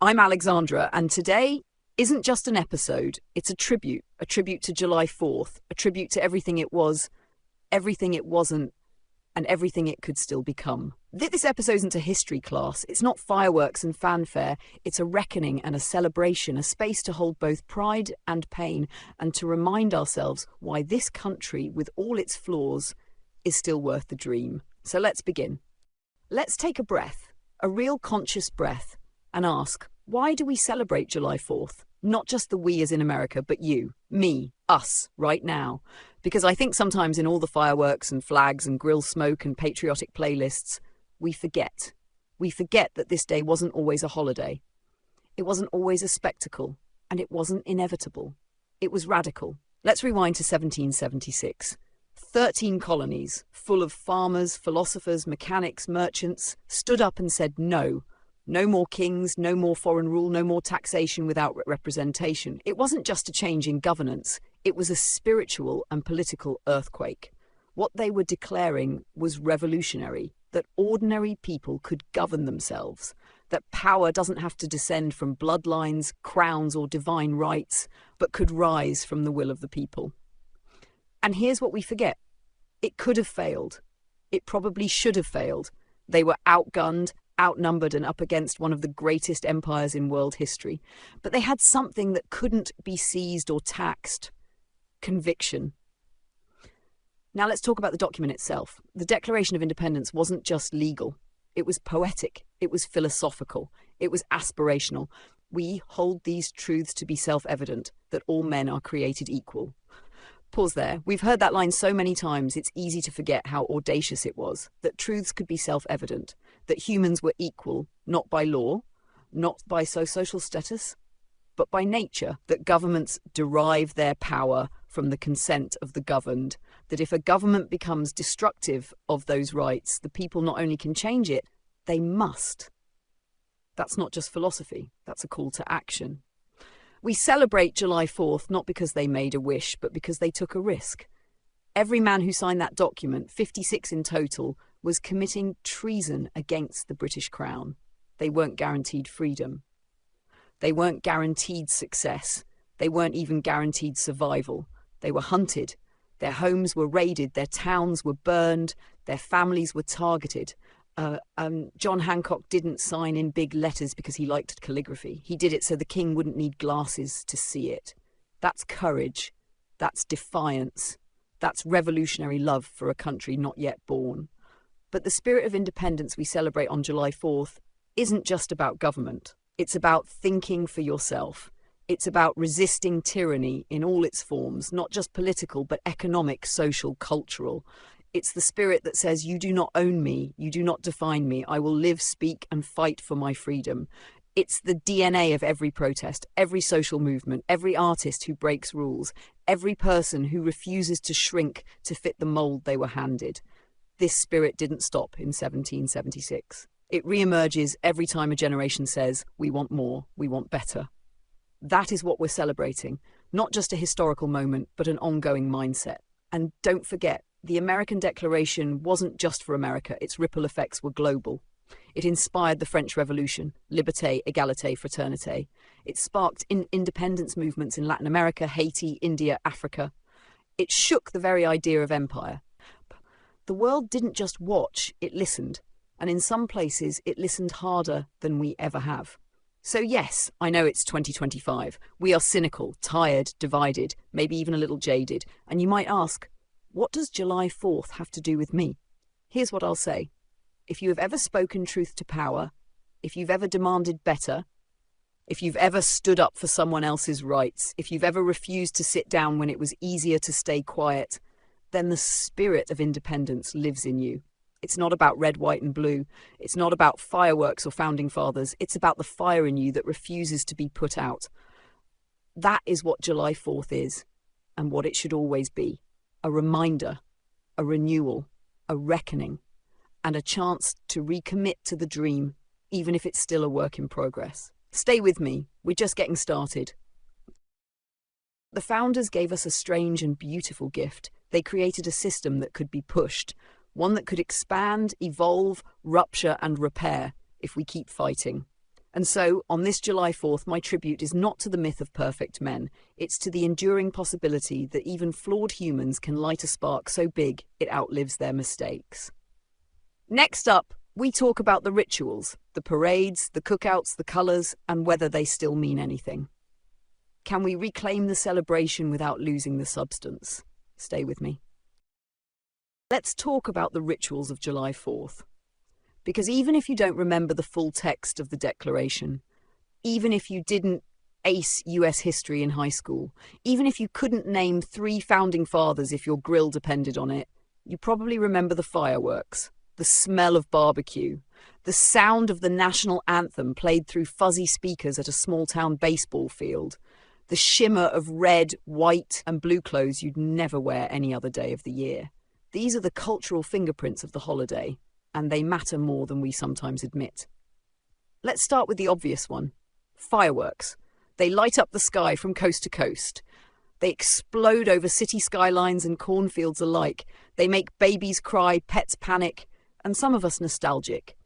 I'm Alexandra, and today isn't just an episode, it's a tribute to July 4th, a tribute to everything it was, everything it wasn't, and everything it could still become. This episode isn't a history class, it's not fireworks and fanfare, it's a reckoning and a celebration, a space to hold both pride and pain, and to remind ourselves why this country, with all its flaws, is still worth the dream. So let's begin. Let's take a breath, a real conscious breath, and ask, why do we celebrate July 4th? Not just the we as in America, but you, me, us, right now. Because I think sometimes in all the fireworks and flags and grill smoke and patriotic playlists, we forget. We forget that this day wasn't always a holiday. It wasn't always a spectacle, and it wasn't inevitable. It was radical. Let's rewind to 1776. 13 colonies, full of farmers, philosophers, mechanics, merchants, stood up and said no. No more kings, no more foreign rule, no more taxation without representation. It wasn't just a change in governance, it was a spiritual and political earthquake. What they were declaring was revolutionary, that ordinary people could govern themselves, that power doesn't have to descend from bloodlines, crowns, or divine rights, but could rise from the will of the people. And here's what we forget. It could have failed. It probably should have failed. They were outgunned, outnumbered and up against one of the greatest empires in world history. But they had something that couldn't be seized or taxed. Conviction. Now let's talk about the document itself. The Declaration of Independence wasn't just legal. It was poetic. It was philosophical. It was aspirational. We hold these truths to be self-evident, that all men are created equal. Pause there. We've heard that line so many times, it's easy to forget how audacious it was, that truths could be self-evident, that humans were equal, not by law, not by social status, but by nature, that governments derive their power from the consent of the governed, that if a government becomes destructive of those rights, the people not only can change it, they must. That's not just philosophy, that's a call to action. We celebrate July 4th not because they made a wish, but because they took a risk. Every man who signed that document, 56 in total, was committing treason against the British Crown. They weren't guaranteed freedom. They weren't guaranteed success. They weren't even guaranteed survival. They were hunted. Their homes were raided. Their towns were burned. Their families were targeted. John Hancock didn't sign in big letters because he liked calligraphy. He did it so the king wouldn't need glasses to see it. That's courage. That's defiance. That's revolutionary love for a country not yet born. But the spirit of independence we celebrate on July 4th isn't just about government. It's about thinking for yourself. It's about resisting tyranny in all its forms, not just political, but economic, social, cultural. It's the spirit that says, you do not own me, you do not define me, I will live, speak, and fight for my freedom. It's the DNA of every protest, every social movement, every artist who breaks rules, every person who refuses to shrink to fit the mold they were handed. This spirit didn't stop in 1776. It re-emerges every time a generation says, we want more, we want better. That is what we're celebrating, not just a historical moment, but an ongoing mindset. And don't forget, the American Declaration wasn't just for America, its ripple effects were global. It inspired the French Revolution, liberté, égalité, fraternité. It sparked independence movements in Latin America, Haiti, India, Africa. It shook the very idea of empire. The world didn't just watch, it listened. And in some places, it listened harder than we ever have. So yes, I know it's 2025. We are cynical, tired, divided, maybe even a little jaded. And you might ask, what does July 4th have to do with me? Here's what I'll say. If you have ever spoken truth to power, if you've ever demanded better, if you've ever stood up for someone else's rights, if you've ever refused to sit down when it was easier to stay quiet, then the spirit of independence lives in you. It's not about red, white, and blue. It's not about fireworks or founding fathers. It's about the fire in you that refuses to be put out. That is what July 4th is, and what it should always be. A reminder, a renewal, a reckoning, and a chance to recommit to the dream, even if it's still a work in progress. Stay with me, we're just getting started. The founders gave us a strange and beautiful gift. They created a system that could be pushed, one that could expand, evolve, rupture, and repair if we keep fighting. And so, on this July 4th, my tribute is not to the myth of perfect men. It's to the enduring possibility that even flawed humans can light a spark so big it outlives their mistakes. Next up, we talk about the rituals, the parades, the cookouts, the colours, and whether they still mean anything. Can we reclaim the celebration without losing the substance? Stay with me. Let's talk about the rituals of July 4th. Because even if you don't remember the full text of the Declaration, even if you didn't ace US history in high school, even if you couldn't name 3 founding fathers if your grill depended on it, you probably remember the fireworks, the smell of barbecue, the sound of the national anthem played through fuzzy speakers at a small-town baseball field, the shimmer of red, white, and blue clothes you'd never wear any other day of the year. These are the cultural fingerprints of the holiday, and they matter more than we sometimes admit. Let's start with the obvious one. Fireworks. They light up the sky from coast to coast. They explode over city skylines and cornfields alike. They make babies cry, pets panic, and some of us nostalgic.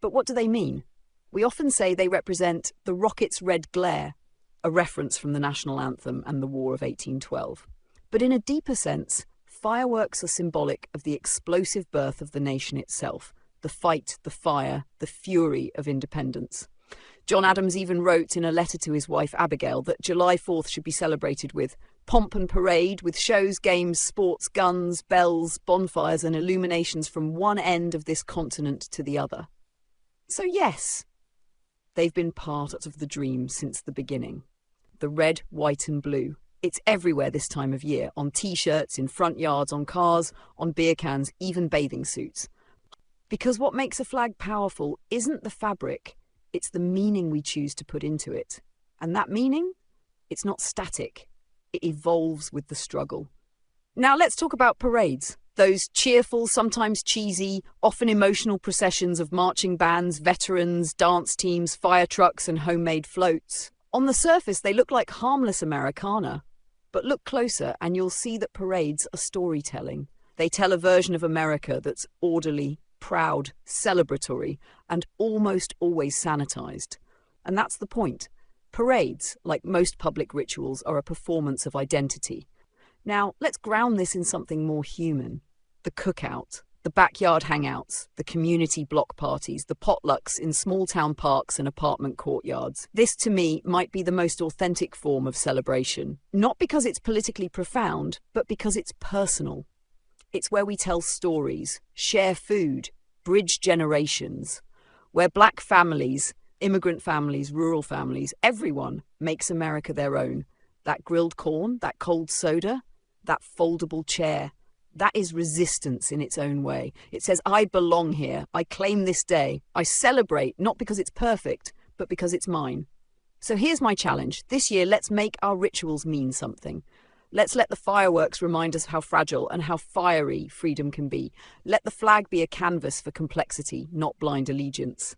But what do they mean? We often say they represent the rocket's red glare, a reference from the national anthem and the War of 1812. But in a deeper sense, fireworks are symbolic of the explosive birth of the nation itself, the fight, the fire, the fury of independence. John Adams even wrote in a letter to his wife Abigail that July 4th should be celebrated with pomp and parade, with shows, games, sports, guns, bells, bonfires and illuminations from one end of this continent to the other. So yes, they've been part of the dream since the beginning. The red, white and blue. It's everywhere this time of year, on T-shirts, in front yards, on cars, on beer cans, even bathing suits. Because what makes a flag powerful isn't the fabric, it's the meaning we choose to put into it. And that meaning? It's not static. It evolves with the struggle. Now let's talk about parades. Those cheerful, sometimes cheesy, often emotional processions of marching bands, veterans, dance teams, fire trucks and homemade floats. On the surface, they look like harmless Americana. But look closer and you'll see that parades are storytelling. They tell a version of America that's orderly, proud, celebratory, and almost always sanitized. And that's the point. Parades, like most public rituals, are a performance of identity. Now, let's ground this in something more human. The cookout, the backyard hangouts, the community block parties, the potlucks in small-town parks and apartment courtyards. This, to me, might be the most authentic form of celebration. Not because it's politically profound, but because it's personal. It's where we tell stories, share food, bridge generations. Where black families, immigrant families, rural families, everyone makes America their own. That grilled corn, that cold soda, that foldable chair. That is resistance in its own way. It says, I belong here. I claim this day. I celebrate, not because it's perfect, but because it's mine. So here's my challenge. This year, let's make our rituals mean something. Let's let the fireworks remind us how fragile and how fiery freedom can be. Let the flag be a canvas for complexity, not blind allegiance.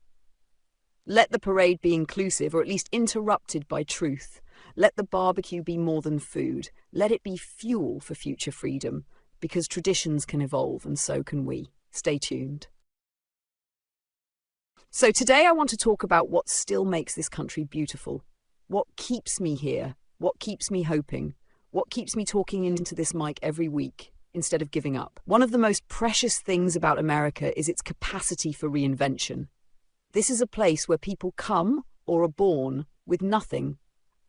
Let the parade be inclusive, or at least interrupted by truth. Let the barbecue be more than food. Let it be fuel for future freedom. Because traditions can evolve, and so can we. Stay tuned. So today I want to talk about what still makes this country beautiful. What keeps me here? What keeps me hoping? What keeps me talking into this mic every week instead of giving up? One of the most precious things about America is its capacity for reinvention. This is a place where people come or are born with nothing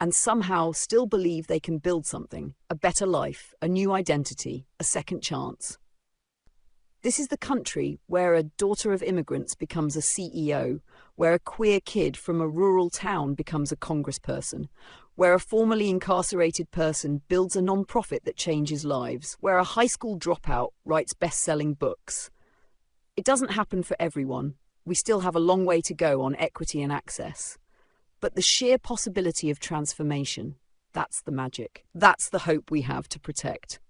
and somehow still believe they can build something, a better life, a new identity, a second chance. This is the country where a daughter of immigrants becomes a CEO, where a queer kid from a rural town becomes a congressperson, where a formerly incarcerated person builds a non-profit that changes lives, where a high school dropout writes best-selling books. It doesn't happen for everyone. We still have a long way to go on equity and access. But the sheer possibility of transformation, that's the magic. That's the hope we have to protect.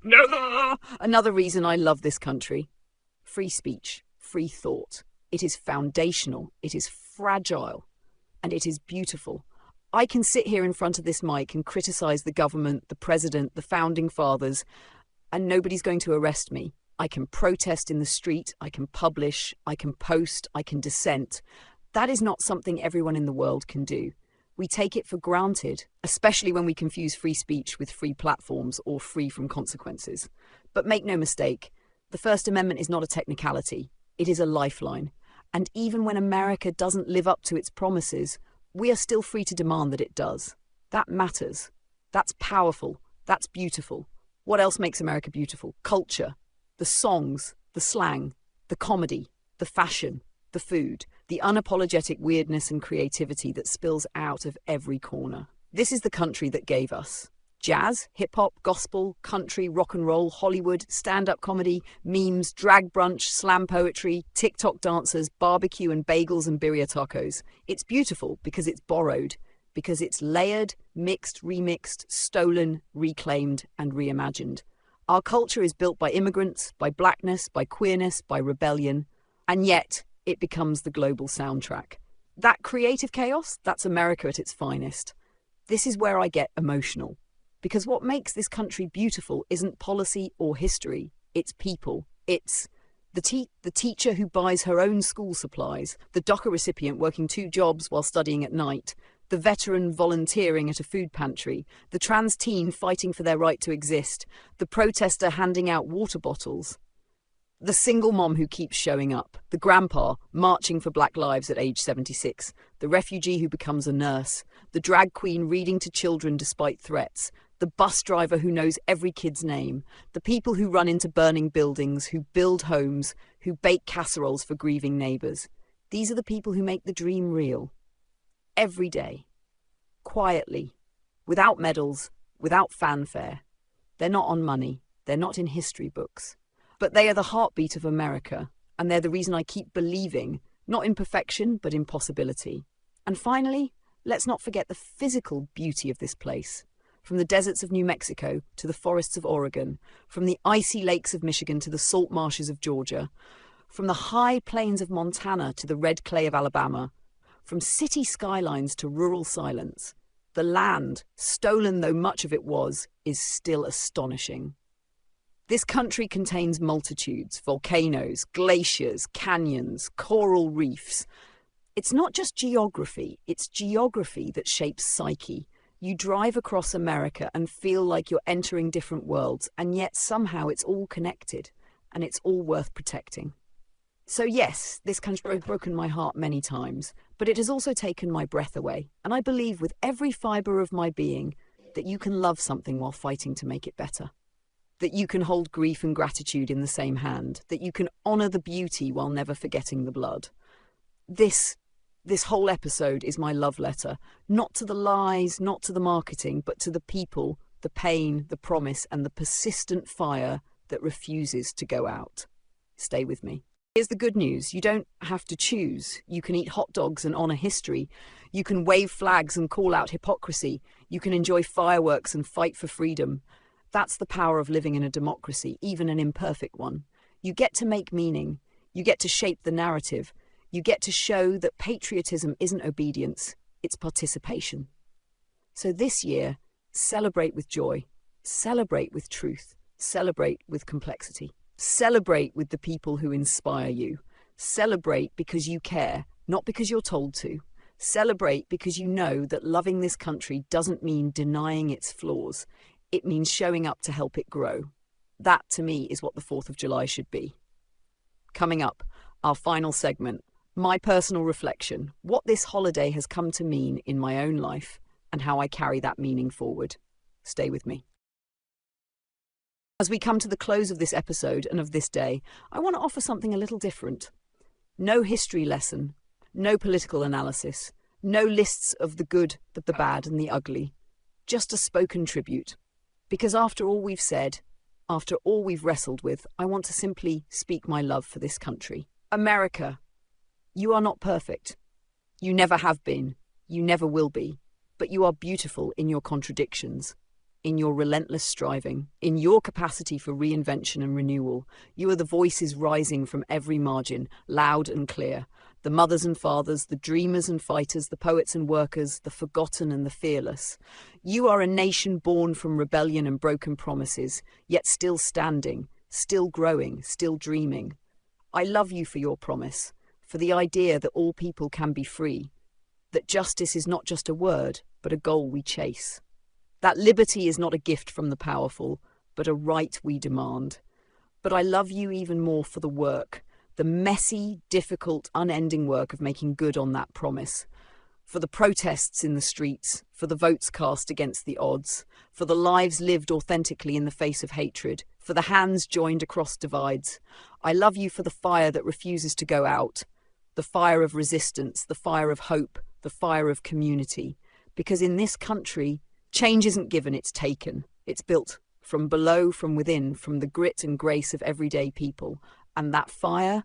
No! Another reason I love this country. Free speech, free thought. It is foundational, it is fragile, and it is beautiful. I can sit here in front of this mic and criticize the government, the president, the founding fathers, and nobody's going to arrest me. I can protest in the street, I can publish, I can post, I can dissent. That is not something everyone in the world can do. We take it for granted, especially when we confuse free speech with free platforms or free from consequences. But make no mistake, the First Amendment is not a technicality. It is a lifeline. And even when America doesn't live up to its promises, we are still free to demand that it does. That matters. That's powerful. That's beautiful. What else makes America beautiful? Culture. The songs, the slang, the comedy, the fashion, the food, the unapologetic weirdness and creativity that spills out of every corner. This is the country that gave us jazz, hip-hop, gospel, country, rock and roll, Hollywood, stand-up comedy, memes, drag brunch, slam poetry, TikTok dancers, barbecue and bagels and birria tacos. It's beautiful because it's borrowed, because it's layered, mixed, remixed, stolen, reclaimed and reimagined. Our culture is built by immigrants, by blackness, by queerness, by rebellion, and yet it becomes the global soundtrack. That creative chaos, that's America at its finest. This is where I get emotional. Because what makes this country beautiful isn't policy or history, it's people. It's the teacher who buys her own school supplies, the DACA recipient working 2 jobs while studying at night, the veteran volunteering at a food pantry, the trans teen fighting for their right to exist, the protester handing out water bottles, the single mom who keeps showing up, the grandpa marching for Black lives at age 76, the refugee who becomes a nurse, the drag queen reading to children despite threats, the bus driver who knows every kid's name, the people who run into burning buildings, who build homes, who bake casseroles for grieving neighbours. These are the people who make the dream real. Every day. Quietly. Without medals. Without fanfare. They're not on money. They're not in history books. But they are the heartbeat of America, and they're the reason I keep believing, not in perfection, but in possibility. And finally, let's not forget the physical beauty of this place. From the deserts of New Mexico to the forests of Oregon, from the icy lakes of Michigan to the salt marshes of Georgia, from the high plains of Montana to the red clay of Alabama, from city skylines to rural silence, the land, stolen though much of it was, is still astonishing. This country contains multitudes, volcanoes, glaciers, canyons, coral reefs. It's not just geography, it's geography that shapes psyche. You drive across America and feel like you're entering different worlds, and yet somehow it's all connected, and it's all worth protecting. So yes, this country has broken my heart many times, but it has also taken my breath away, and I believe with every fibre of my being that you can love something while fighting to make it better. That you can hold grief and gratitude in the same hand, that you can honour the beauty while never forgetting the blood. This whole episode is my love letter, not to the lies, not to the marketing, but to the people, the pain, the promise, and the persistent fire that refuses to go out. Stay with me. Here's the good news. You don't have to choose. You can eat hot dogs and honour history. You can wave flags and call out hypocrisy. You can enjoy fireworks and fight for freedom. That's the power of living in a democracy, even an imperfect one. You get to make meaning. You get to shape the narrative. You get to show that patriotism isn't obedience, it's participation. So this year, celebrate with joy, celebrate with truth, celebrate with complexity. Celebrate with the people who inspire you. Celebrate because you care, not because you're told to. Celebrate because you know that loving this country doesn't mean denying its flaws. It means showing up to help it grow. That, to me, is what the 4th of July should be. Coming up, our final segment, my personal reflection, what this holiday has come to mean in my own life and how I carry that meaning forward. Stay with me. As we come to the close of this episode and of this day, I want to offer something a little different. No history lesson, no political analysis, no lists of the good, the bad and the ugly. Just a spoken tribute. Because after all we've said, after all we've wrestled with, I want to simply speak my love for this country. America, you are not perfect. You never have been. You never will be. But you are beautiful in your contradictions, in your relentless striving, in your capacity for reinvention and renewal. You are the voices rising from every margin, loud and clear. The mothers and fathers, the dreamers and fighters, the poets and workers, the forgotten and the fearless. You are a nation born from rebellion and broken promises, yet still standing, still growing, still dreaming. I love you for your promise, for the idea that all people can be free, that justice is not just a word, but a goal we chase, that liberty is not a gift from the powerful, but a right we demand. But I love you even more for the work, the messy, difficult, unending work of making good on that promise. For the protests in the streets, for the votes cast against the odds, for the lives lived authentically in the face of hatred, for the hands joined across divides. I love you for the fire that refuses to go out, the fire of resistance, the fire of hope, the fire of community. Because in this country, change isn't given, it's taken. It's built from below, from within, from the grit and grace of everyday people. And that fire,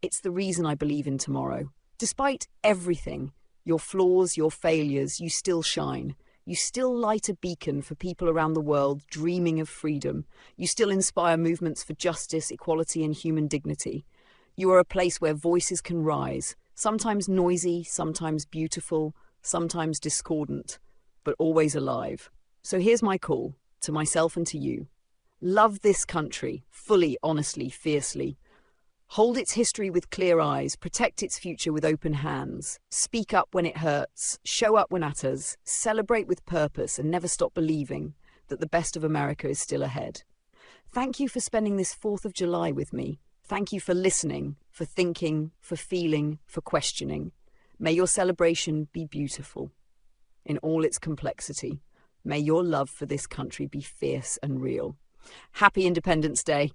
it's the reason I believe in tomorrow. Despite everything, your flaws, your failures, you still shine. You still light a beacon for people around the world dreaming of freedom. You still inspire movements for justice, equality, and human dignity. You are a place where voices can rise, sometimes noisy, sometimes beautiful, sometimes discordant, but always alive. So here's my call to myself and to you. Love this country, fully, honestly, fiercely. Hold its history with clear eyes, protect its future with open hands. Speak up when it hurts, show up when it matters, celebrate with purpose, and never stop believing that the best of America is still ahead. Thank you for spending this 4th of July with me. Thank you for listening, for thinking, for feeling, for questioning. May your celebration be beautiful in all its complexity. May your love for this country be fierce and real. Happy Independence Day.